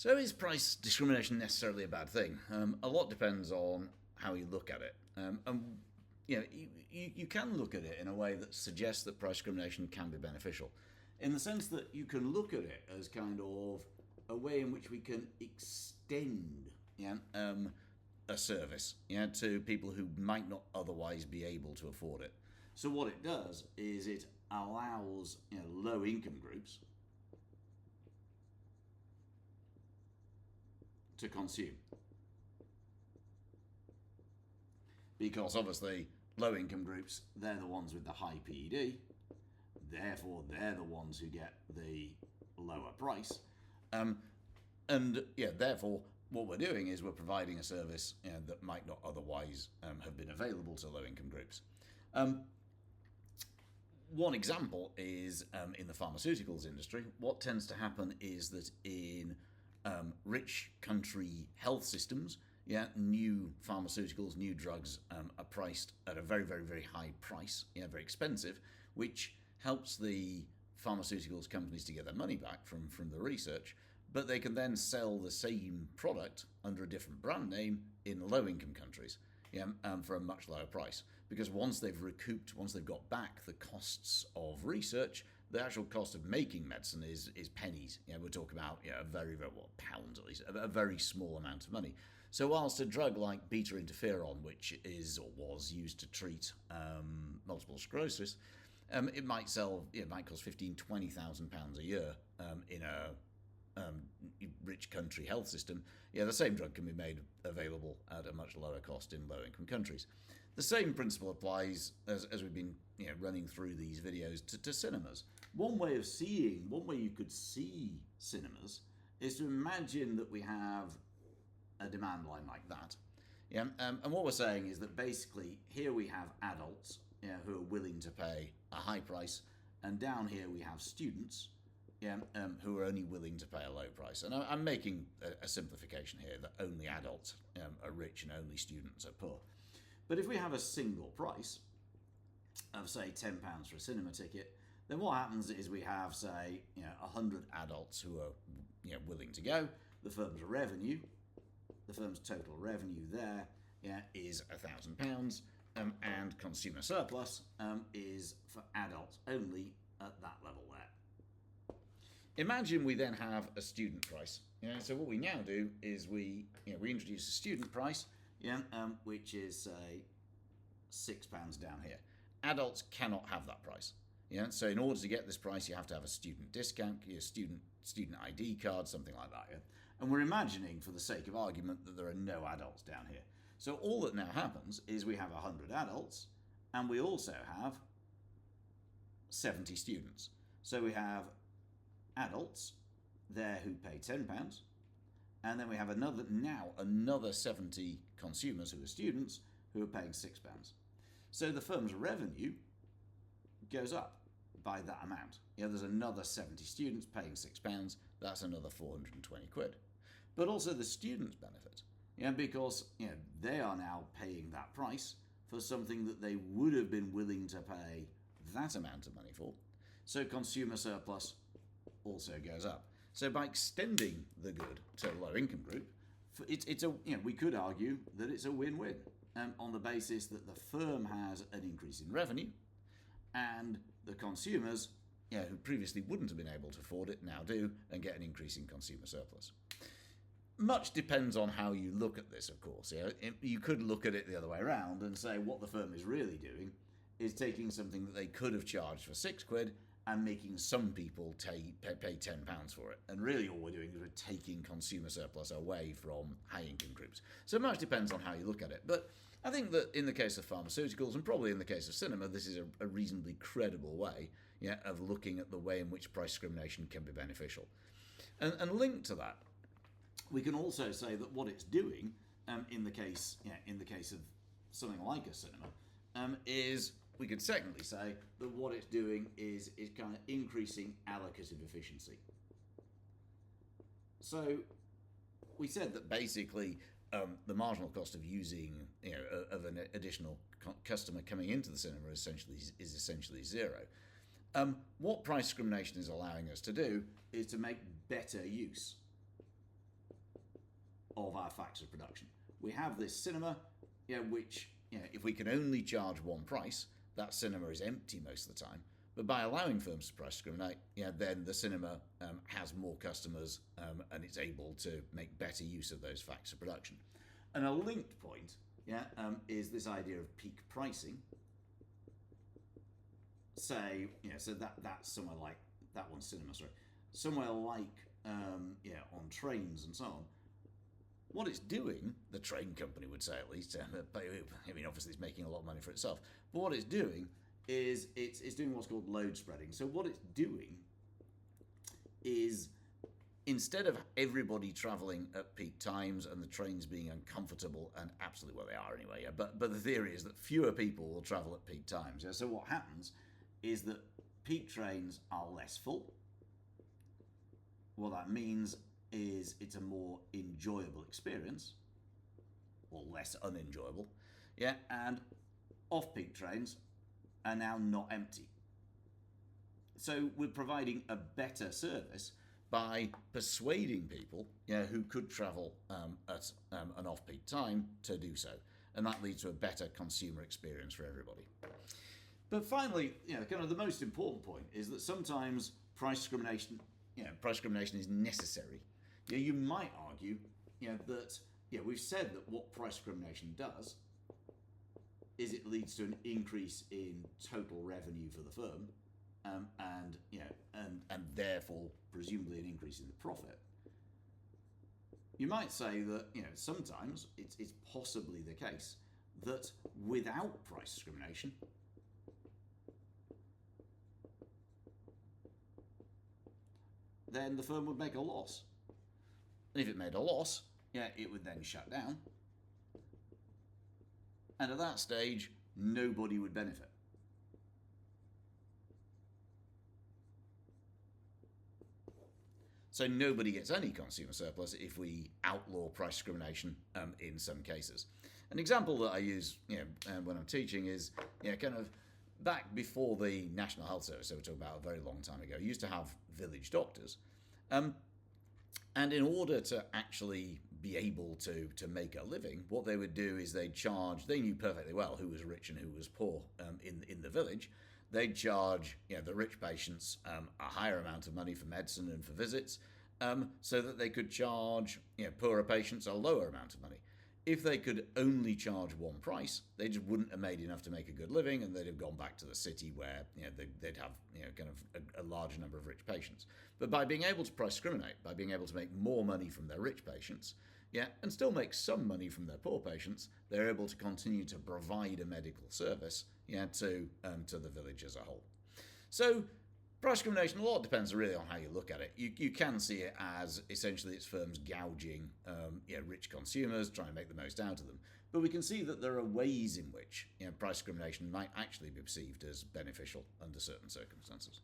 So is price discrimination necessarily a bad thing? A lot depends on how you look at it. And you can look at it in a way that suggests that price discrimination can be beneficial, in the sense that you can look at it as kind of a way in which we can extend a service to people who might not otherwise be able to afford it. So what it does is it allows low income groups to consume. Because obviously low income groups, they're the ones with the high PED, therefore they're the ones who get the lower price. Therefore what we're doing is we're providing a service that might not otherwise have been available to low income groups. One example is in the pharmaceuticals industry. What tends to happen is that in rich country health systems, new pharmaceuticals, new drugs are priced at a very, very, very high price, very expensive, which helps the pharmaceuticals companies to get their money back from the research, but they can then sell the same product under a different brand name in low-income countries for a much lower price. Because once they've got back the costs of research, the actual cost of making medicine is pennies. We're talking about a very, very, pounds at least, a very small amount of money. So whilst a drug like beta interferon, which is or was used to treat multiple sclerosis, it might cost £15,000-20,000 a year in a rich country health system. The same drug can be made available at a much lower cost in low-income countries. The same principle applies, as we've been running through these videos, to cinemas. One way you could see cinemas is to imagine that we have a demand line like that. And what we're saying is that basically here we have adults who are willing to pay a high price, and down here we have students who are only willing to pay a low price. And I'm making a simplification here that only adults are rich and only students are poor. But if we have a single price of, say, £10 for a cinema ticket, then what happens is we have, say, 100 adults who are willing to go. The firm's total revenue there is £1,000, and consumer surplus is for adults only at that level there. Imagine we then have a student price. So what we now do is we introduce a student price, which is say £6 down here. Adults cannot have that price. So in order to get this price, you have to have a student discount, your student ID card, something like that. And we're imagining, for the sake of argument, that there are no adults down here. So all that now happens is we have 100 adults, and we also have 70 students. So we have adults there who pay £10, and then we have another 70 consumers who are students who are paying £6. So the firm's revenue goes up by that amount. There's another 70 students paying £6, that's another 420 quid. But also the students benefit, because they are now paying that price for something that they would have been willing to pay that amount of money for. So consumer surplus also goes up. So by extending the good to a low-income group, we could argue that it's a win-win on the basis that the firm has an increase in revenue, and the consumers, who previously wouldn't have been able to afford it, now do, and get an increase in consumer surplus. Much depends on how you look at this, of course. You could look at it the other way around and say what the firm is really doing is taking something that they could have charged for £6 and making some people pay £10 for it. And really all we're doing is we're taking consumer surplus away from high-income groups. So much depends on how you look at it. But I think that in the case of pharmaceuticals, and probably in the case of cinema, this is a reasonably credible way of looking at the way in which price discrimination can be beneficial. And linked to that, we can also say that what it's doing in the case of something like a cinema is, we could secondly say that what it's doing is kind of increasing allocative efficiency. So we said that basically the marginal cost of using of an additional customer coming into the cinema is essentially zero. What price discrimination is allowing us to do is to make better use of our factors of production. We have this cinema, which, if we can only charge one price, that cinema is empty most of the time. But by allowing firms to price discriminate, then the cinema has more customers and it's able to make better use of those factors of production. And a linked point, is this idea of peak pricing. Say, so that's somewhere like that one's cinema. Sorry, somewhere like on trains and so on. What it's doing, the train company would say at least. I mean, obviously, it's making a lot of money for itself. But what it's doing is it's doing what's called load spreading. So what it's doing is, instead of everybody travelling at peak times and the trains being uncomfortable, and absolutely, well, they are anyway, but the theory is that fewer people will travel at peak times. So what happens is that peak trains are less full. What that means is it's a more enjoyable experience, or less unenjoyable, and off-peak trains are now not empty. So we're providing a better service by persuading people who could travel at an off-peak time to do so. And that leads to a better consumer experience for everybody. But finally, kind of the most important point is that sometimes price discrimination is necessary. You might argue that we've said that what price discrimination does is it leads to an increase in total revenue for the firm, and therefore presumably an increase in the profit. You might say that sometimes it's possibly the case that without price discrimination, then the firm would make a loss. And if it made a loss, it would then shut down. And at that stage, nobody would benefit. So nobody gets any consumer surplus if we outlaw price discrimination in some cases. An example that I use when I'm teaching is kind of back before the National Health Service, so we're talking about a very long time ago, used to have village doctors. And in order to actually be able to make a living, what they would do is they knew perfectly well who was rich and who was poor in the village. They'd charge the rich patients a higher amount of money for medicine and for visits, so that they could charge poorer patients a lower amount of money. If they could only charge one price, they just wouldn't have made enough to make a good living, and they'd have gone back to the city where they'd have kind of a larger number of rich patients. But by being able to price discriminate, by being able to make more money from their rich patients, and still make some money from their poor patients, they're able to continue to provide a medical service to the village as a whole. So price discrimination, a lot depends really on how you look at it. You can see it as essentially it's firms gouging rich consumers, trying to make the most out of them. But we can see that there are ways in which price discrimination might actually be perceived as beneficial under certain circumstances.